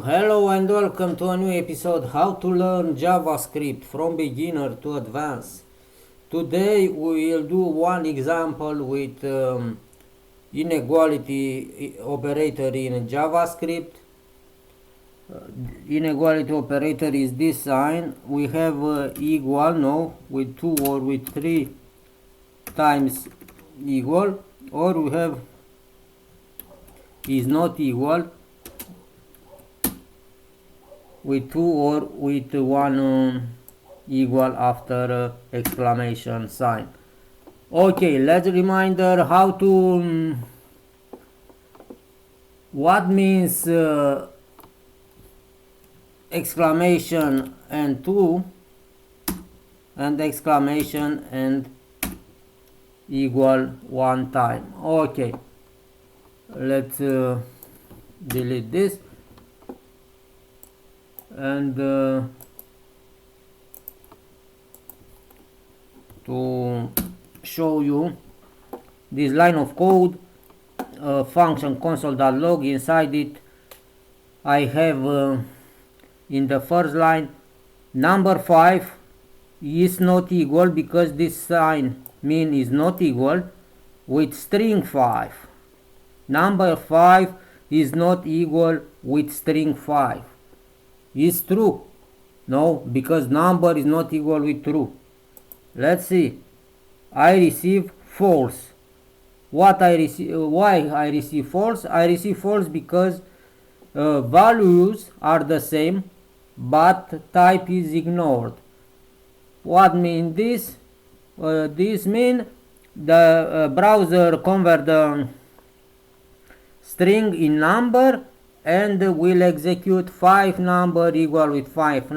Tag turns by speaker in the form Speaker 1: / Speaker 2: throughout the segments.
Speaker 1: Hello and welcome to a new episode How to learn JavaScript from beginner to advanced. Today we will do one example with inequality operator in JavaScript. Inequality operator is this sign. We have equal, no, with 2 or with 3 times equal, or we have is not equal with 2 or with 1 equal after exclamation sign. Okay, let's reminder how to what means exclamation and 2 and exclamation and equal 1 time. Okay, let's delete this and to show you this line of code, function console.log. Inside it I have in the first line number 5 is not equal, because this sign mean is not equal, with string 5. Number 5 is not equal with string 5. Is true? No, because number is not equal with true. Let's see. I receive false. What I receive? Why I receive false? I receive false because values are the same, but type is ignored. What mean this? This mean the browser convert the string in number and will execute 5 number equal with 5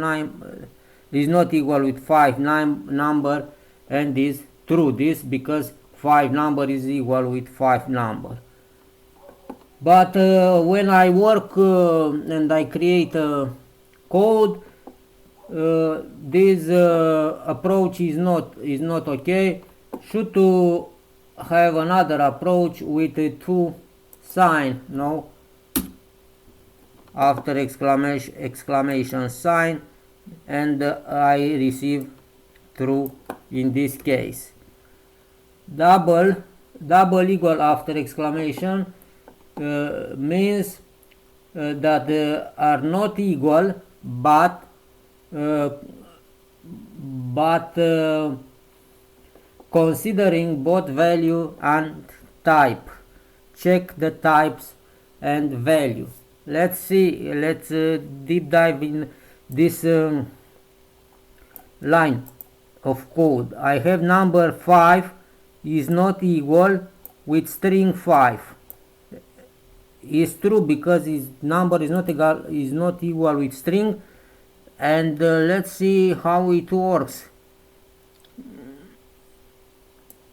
Speaker 1: is not equal with 5 number, and is true. This because 5 number is equal with 5 number. But when I work and I create code, this approach is not okay. Should to have another approach with a 2 sign, no, after exclamation sign, and I receive true in this case. Double equal after exclamation means that are not equal, but considering both value and type. Check the types and value. Let's see, let's deep dive in this line of code. I have number 5 is not equal with string 5. Is true because his number is not equal with string. And let's see how it works.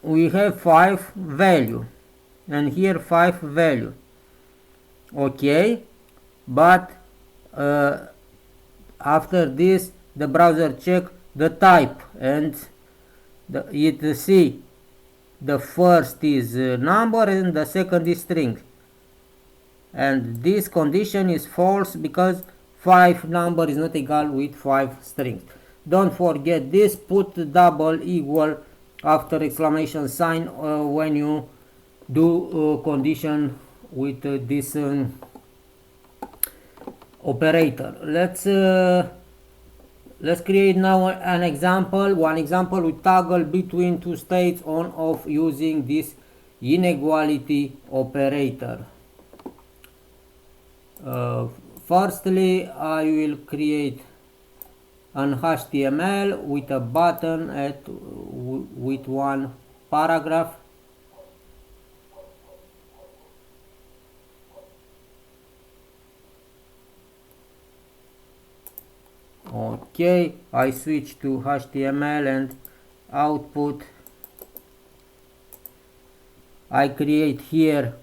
Speaker 1: We have 5 value and here 5 value. Okay, but after this the browser check the type, and it see the first is number and the second is string, and this condition is false because 5 number is not equal with 5 strings. Don't forget this. Put double equal after exclamation sign when you do condition with this operator. Let's create now an example. One example with toggle between 2 states on off using this inequality operator. Firstly, I will create an HTML with a button with one paragraph. Okay, I switch to HTML and output. I create here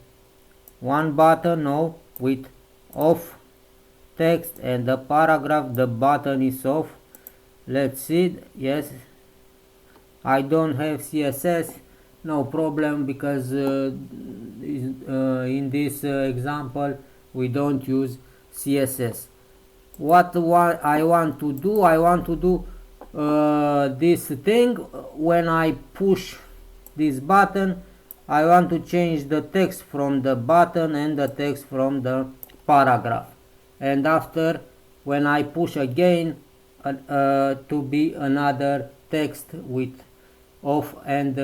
Speaker 1: one button now with off text and the paragraph. The button is off. Let's see. Yes, I don't have CSS. No problem, because in this example we don't use CSS. what I want to do. I want to do this thing. When I push this button, I want to change the text from the button and the text from the paragraph, and after when I push again to be another text with off, and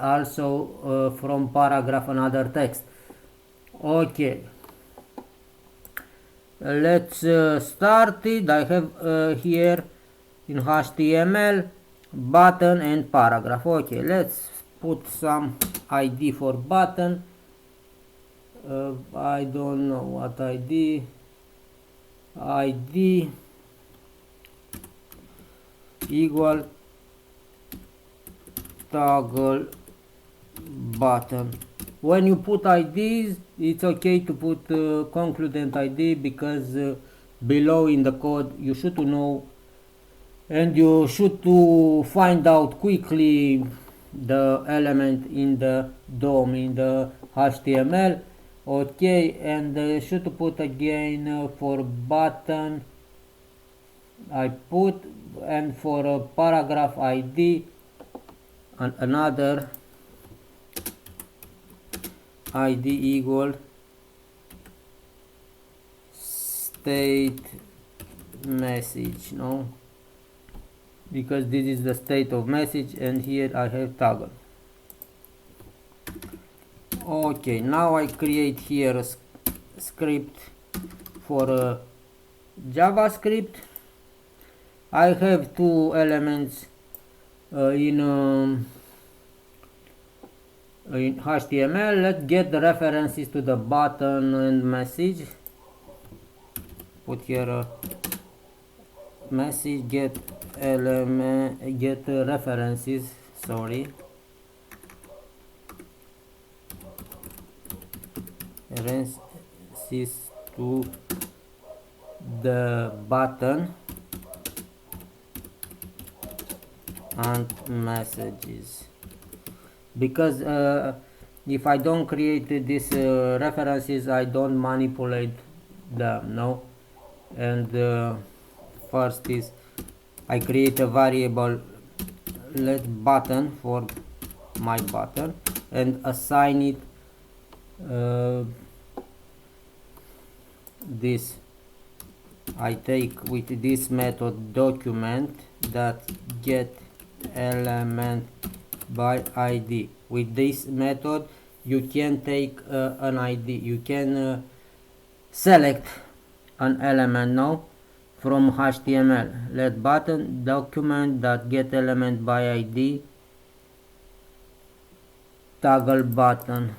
Speaker 1: also from paragraph another text. Okay, let's start it. I have here in HTML button and paragraph. Okay, let's put some ID for button. I don't know what ID equal toggle button. When you put IDs, it's okay to put concludent ID, because below in the code you should to know, and you should to find out quickly the element in the DOM in the HTML. Okay, and should to put again for button I put, and for a paragraph ID another ID equal state message, no, because this is the state of message, and here I have toggle. Okay, now I create here a script for JavaScript. I have two elements in HTML. Let's get the references to the button and message. Put here a message get element, get references, sorry, references to the button and messages, because if I don't create these references, I don't manipulate them, no. And first is I create a variable let button for my button and assign it this. I take with this method document that get element by ID. With this method you can take an ID, you can select an element now from HTML. Let button document that get element by ID toggle button.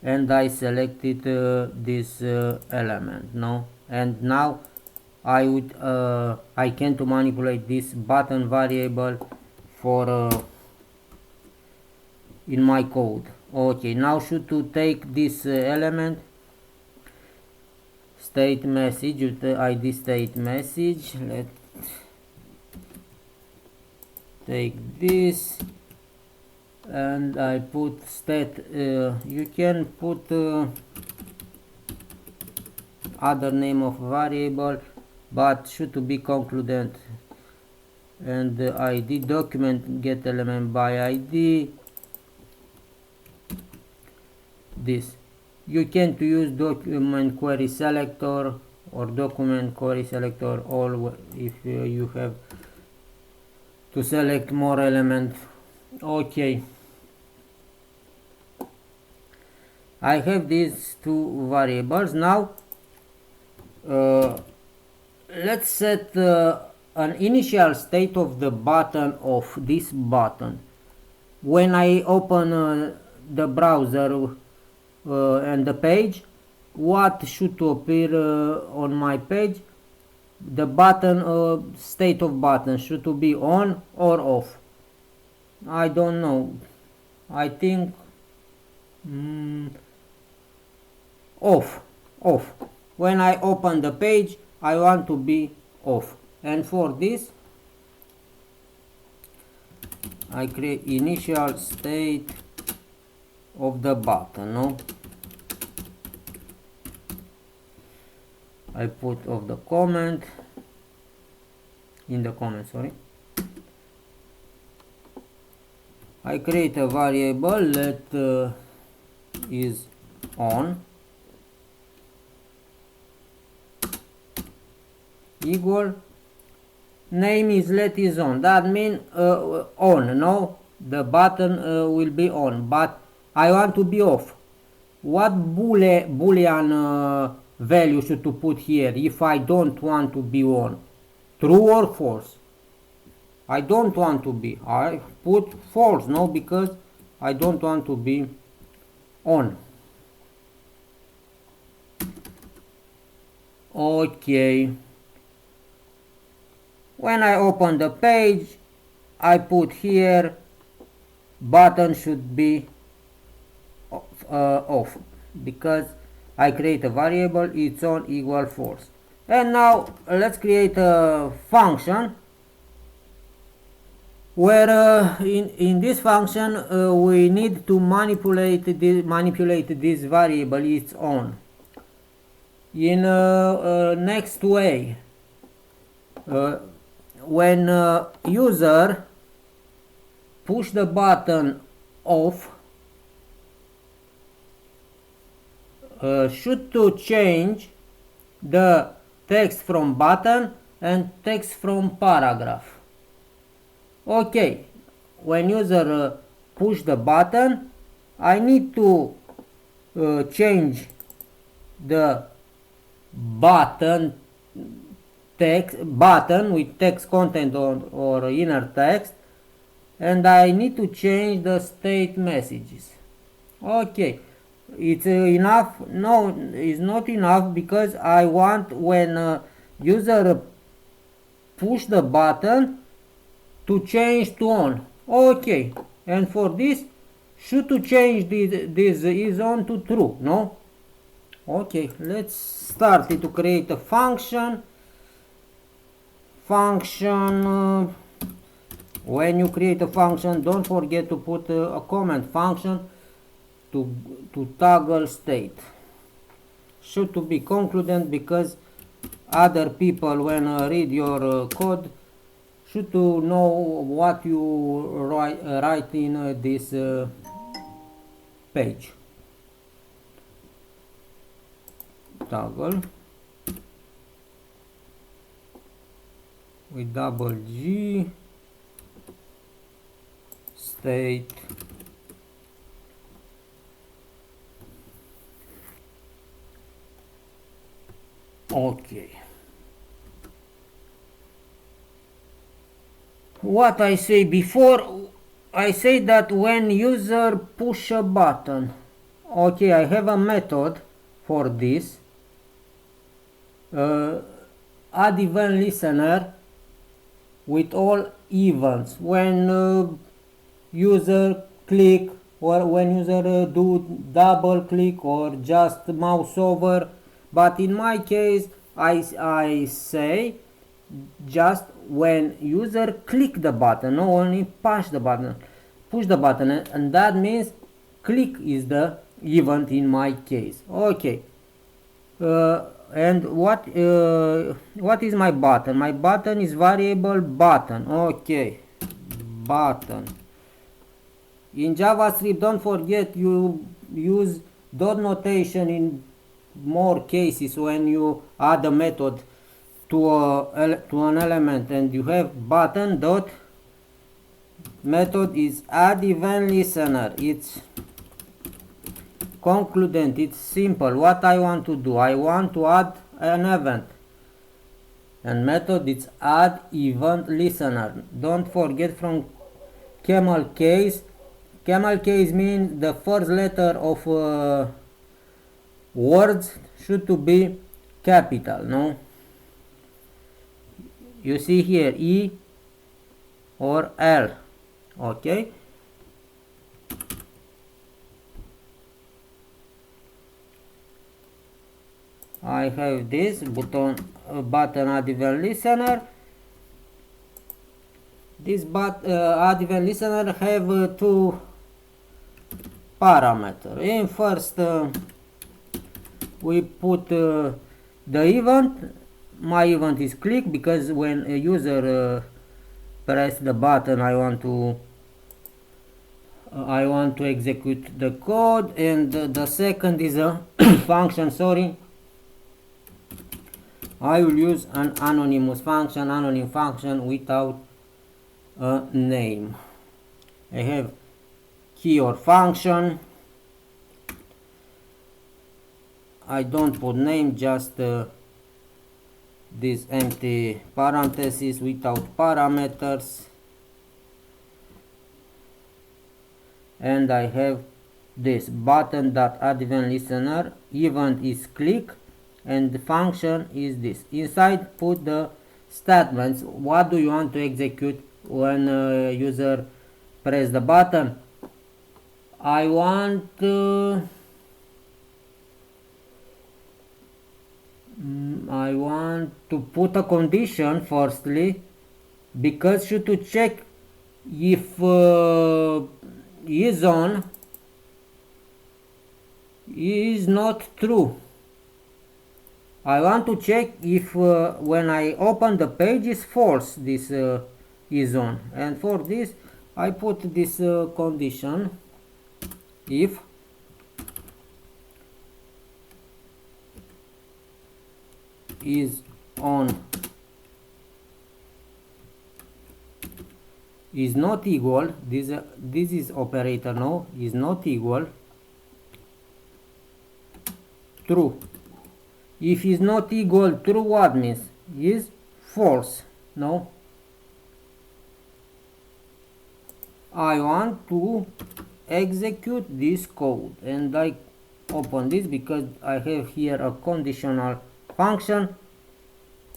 Speaker 1: And I selected this element now, and now I can to manipulate this button variable for in my code. Okay, now should to take this element state message with the ID state message. Let's take this and I put state. You can put other name of variable, but should to be concludent, and ID document get element by ID. This you can to use document query selector or document query selector all if you have to select more elements. Okay, I have these two variables. Now let's set an initial state of the button of this button. When I open the browser and the page, what should to appear on my page? The button state of button should to be on or off. I don't know, I think off. When I open the page I want to be off, and for this I create initial state of the button, no? I put of the comment, in the comment, sorry. I create a variable that is on equal name is let is on. That means on, no? The button will be on, but I want to be off. What boolean value should to put here if I don't want to be on? True or false? I don't want to be. I put false, no, because I don't want to be on. Okay. When I open the page, I put here button should be off because I create a variable it's on equal false. And now let's create a function where in this function we need to manipulate this variable it's on in next way. When user push the button off, should to change the text from button and text from paragraph. Okay, when user push the button, I need to change the button text button with text content or inner text, and I need to change the state messages. Okay, it's enough? No, it's not enough because I want when user push the button to change to on. Okay, and for this should to change this is on to true, no? Okay, let's start to create a function. When you create a function, don't forget to put a comment function to toggle state. Should to be concludent because other people when read your code should to know what you write in this page. Toggle with double G state okay. What I say before, I say that when user push a button, okay, I have a method for this, add event listener with all events when user click or when user do double click or just mouse over, but in my case I say just when user click the button, not only push the button, and that means click is the event in my case. Okay, and what is my button? My button is variable button. Okay, button. In JavaScript, don't forget you use dot notation in more cases when you add a method to an element, and you have button dot method is add event listener. It's concludent, it's simple. What I want to do, I want to add an event, and method is add event listener. Don't forget from camel case. Camel case means the first letter of words should to be capital, no? You see here E or L. Okay, I have this button add event listener. this add event listener have two parameters. In first we put the event. My event is click because when a user press the button I want to execute the code, and the second is a function. Sorry, I will use an anonymous function, anonym function without a name. I have key or function. I don't put name, just this empty parenthesis without parameters, and I have this button that add event listener. Event is click and the function is this. Inside put the statements. What do you want to execute when user press the button? I want to put a condition firstly, because should to check if isOn is not true. I want to check if when I open the page is false, this isOn, and for this I put this condition: if isOn is not equal, this is operator now, is not equal true. If is not equal true, what means? Is false. No, I want to execute this code, and I open this because I have here a conditional function.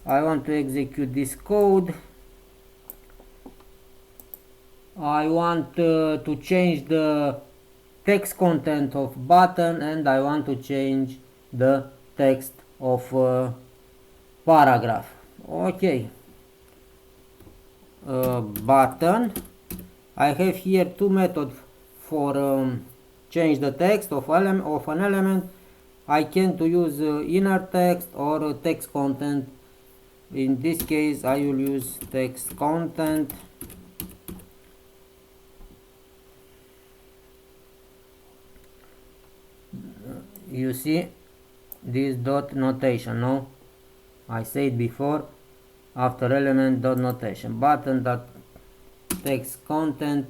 Speaker 1: I want to execute this code. I want to change the text content of button, and I want to change the text of paragraph. Okay, button. I have here two methods for change the text of an element. I can to use inner text or text content. In this case I will use text content. You see this dot notation. No, I said before, after element dot notation. Button dot text content,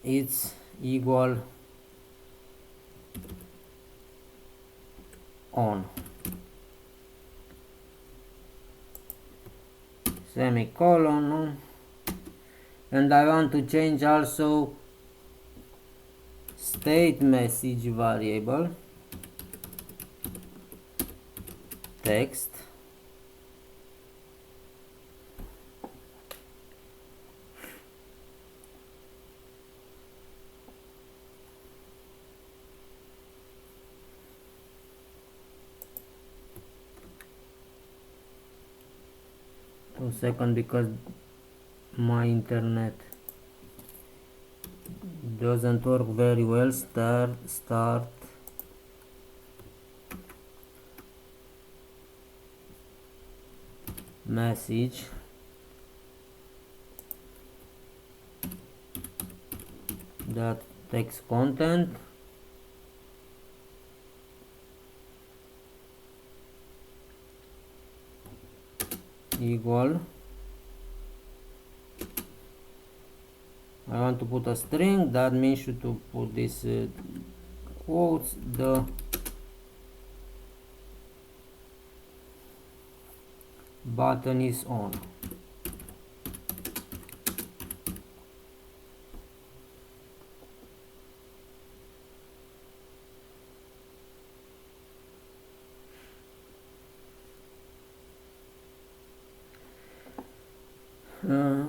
Speaker 1: it's equal on, semicolon, no? And I want to change also state message variable text second, because my internet doesn't work very well. Start message that text content equal, I want to put a string, that means to put this quotes, the button is on.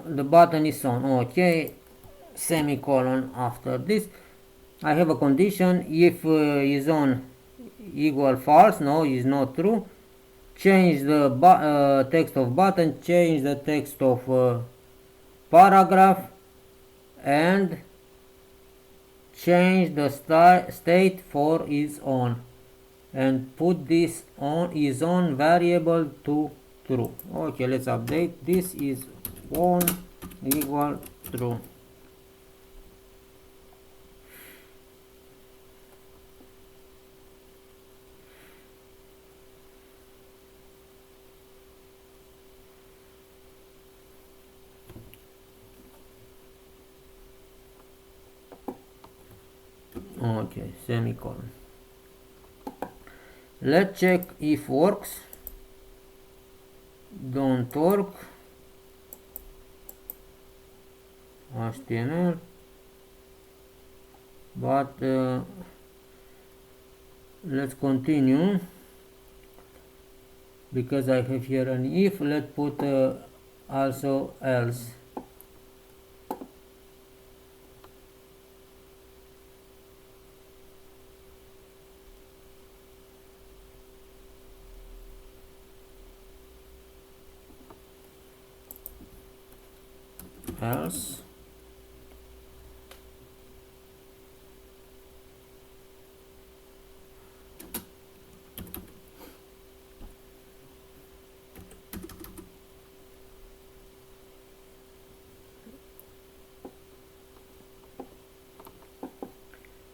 Speaker 1: The button is on. Okay, semicolon. After this I have a condition: if is on equal false, no, is not true, change the text of button, change the text of paragraph and change the state for isOn and put this on isOn variable to true. Okay, let's update. This is on equal true. Okay, semicolon. Let's check if works. Don't work. HTML. But let's continue because I have here an if. Let's put also else. Else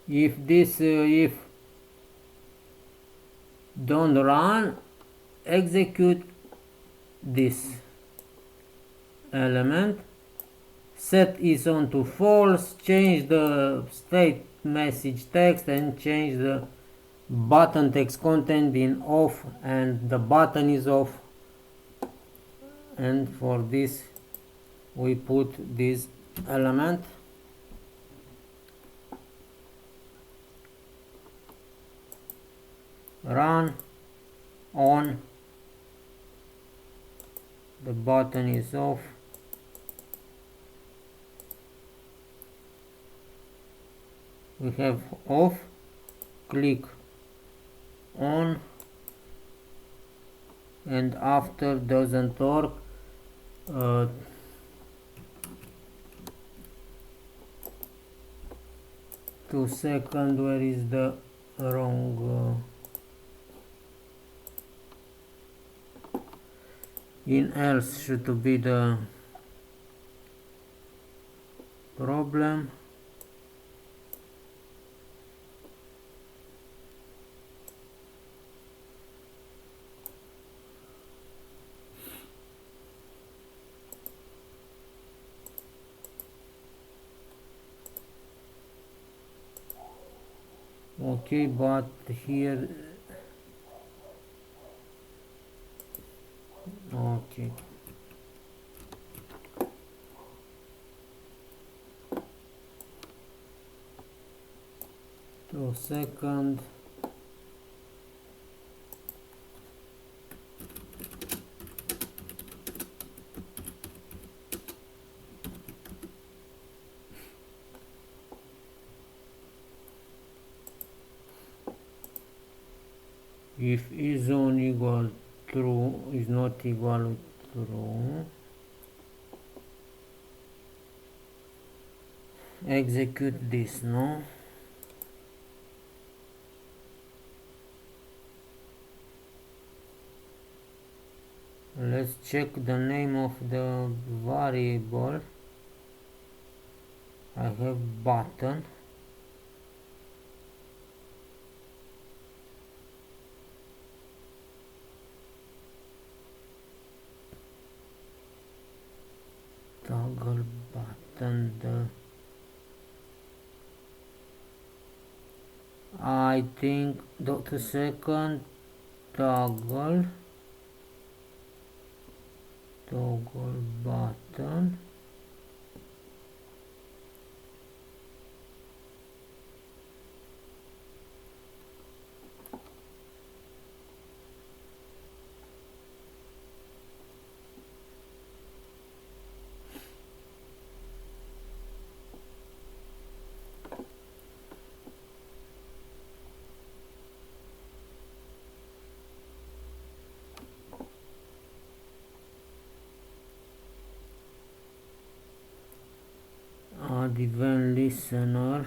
Speaker 1: if this if don't run, execute this element, set isOn to false, change the state message text and change the button text content in off, and the button is off, and for this we put this element. Run on, the button is off, we have off, click on, and after doesn't work, 2 seconds, where is the wrong in else should be the problem. Okay, but here okay, two seconds. If isOn equal true is not equal to true, execute this, no? Let's check the name of the variable. I have button. Toggle button, I think the second toggle button. add event listener.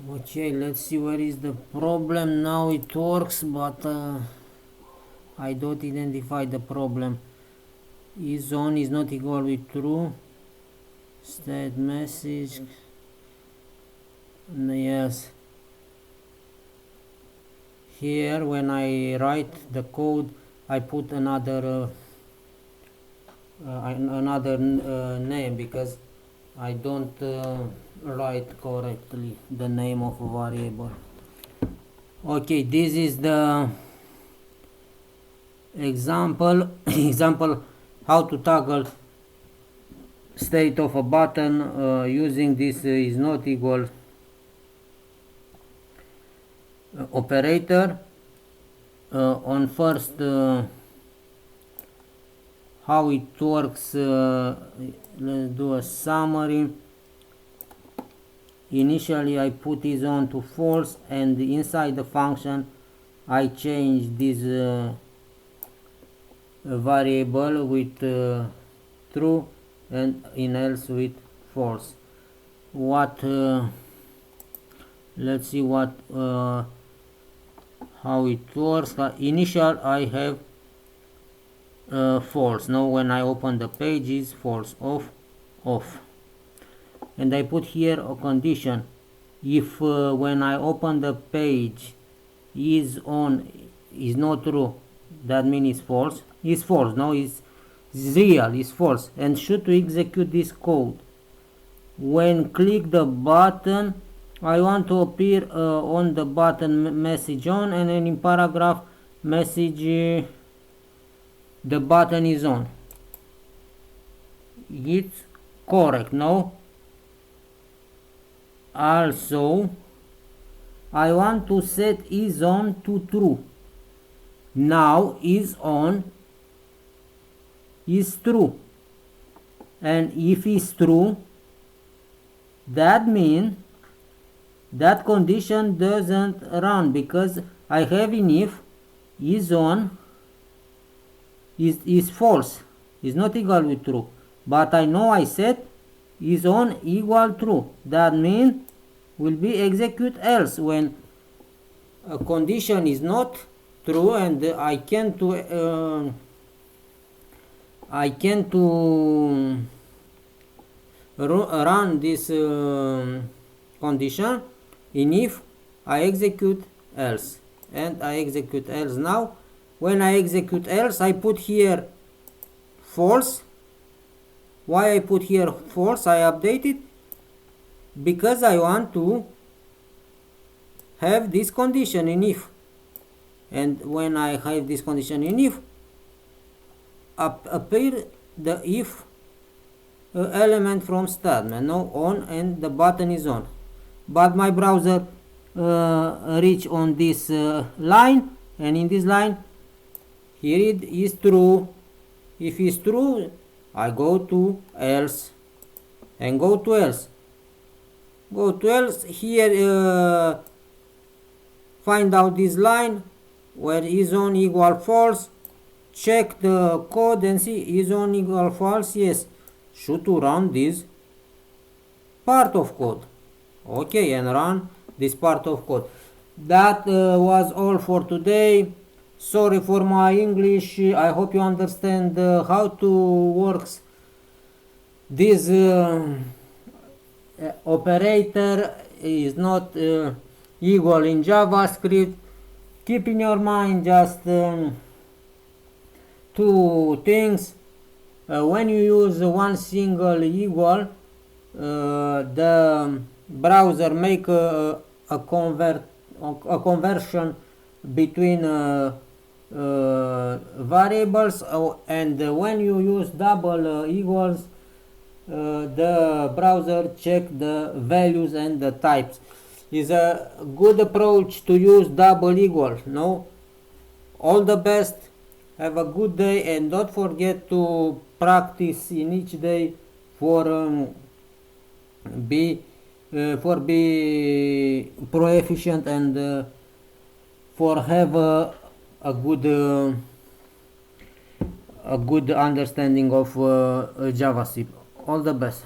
Speaker 1: Okay, let's see where is the problem. Now it works, but I don't identify the problem. isOn is not equal with true. State message. Yes. Here when I write the code, I put another name because I don't write correctly the name of a variable. Okay, this is the example how to toggle state of a button using this is not equal operator. On first how it works, let's do a summary. Initially I put isOn to false, and inside the function I change this variable with true and in else with false. What let's see what how it works. Initial I have false. Now when I open the page is false, off, and I put here a condition. If when I open the page isOn is not true, that means it's false. It's false. No, it's real, it's false, and should to execute this code. When click the button, I want to appear on the button message on, and then in paragraph message the button is on. It's correct. No, also I want to set isOn to true. Now isOn is true, and if it's true, that means that condition doesn't run, because I have in if isOn is false, is not equal with true, but I know I set isOn equal true. That means will be execute else when a condition is not true, and I can't run this condition in if I execute else, and I execute else. Now when I execute else, I put here false. Why I put here false? I update it because I want to have this condition in if, and when I have this condition in if, appear the if element from statement. Now on, and the button is on, but my browser reach on this line, and in this line here it is true. If it's true, I go to else, and go to else. Here find out this line where isOn equal false. Check the code and see isOn equal false. Yes, should to run this part of code. Okay, and run this part of code. That was all for today. Sorry for my English. I hope you understand how to works this operator is not equal in JavaScript. Keep in your mind just two things. When you use one single equal, the browser make a conversion between variables, and when you use double equals, the browser check the values and the types. Is a good approach to use double equal. No, all the best, have a good day, and don't forget to practice in each day for be proficient, and for have a good understanding of JavaScript. All the best.